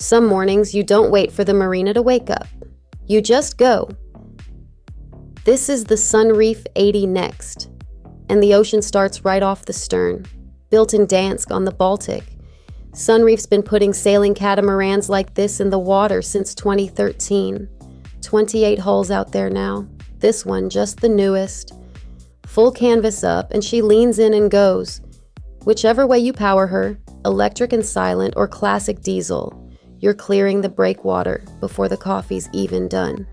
Some mornings you don't wait for the marina to wake up. You just go. This is the Sunreef 80 Next, and the ocean starts right off the stern. Built in Gdansk on the Baltic, Sunreef's been putting sailing catamarans like this in the water since 2013. 28 hulls out there now. This one just the newest. Full canvas up, and she leans in and goes. Whichever way you power her, electric and silent or classic diesel, you're clearing the breakwater before the coffee's even done.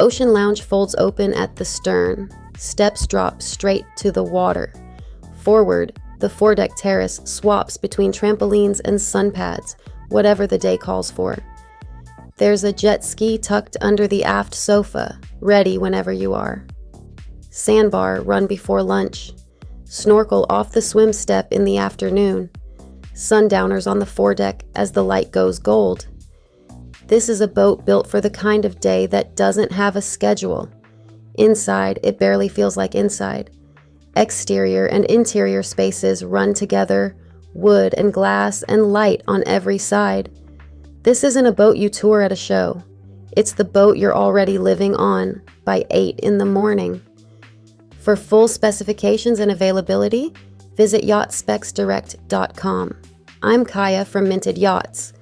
Ocean Lounge folds open at the stern. Steps drop straight to the water. Forward, the foredeck terrace swaps between trampolines and sun pads, whatever the day calls for. There's a jet ski tucked under the aft sofa, ready whenever you are. Sandbar run before lunch. Snorkel off the swim step in the afternoon. Sundowners on the foredeck as the light goes gold. This is a boat built for the kind of day that doesn't have a schedule. Inside, it barely feels like inside. Exterior and interior spaces run together, wood and glass and light on every side. This isn't a boat you tour at a show. It's the boat you're already living on by 8 in the morning. For full specifications and availability, visit yachtspecsdirect.com. I'm Kaya from Minted Yachts.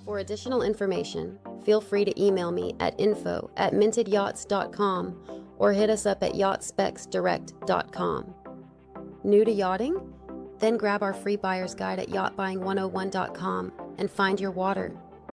For additional information, feel free to email me at info@mintedyachts.com or hit us up at yachtspecsdirect.com. New to yachting? Then grab our free buyer's guide at yachtbuying101.com and find your water.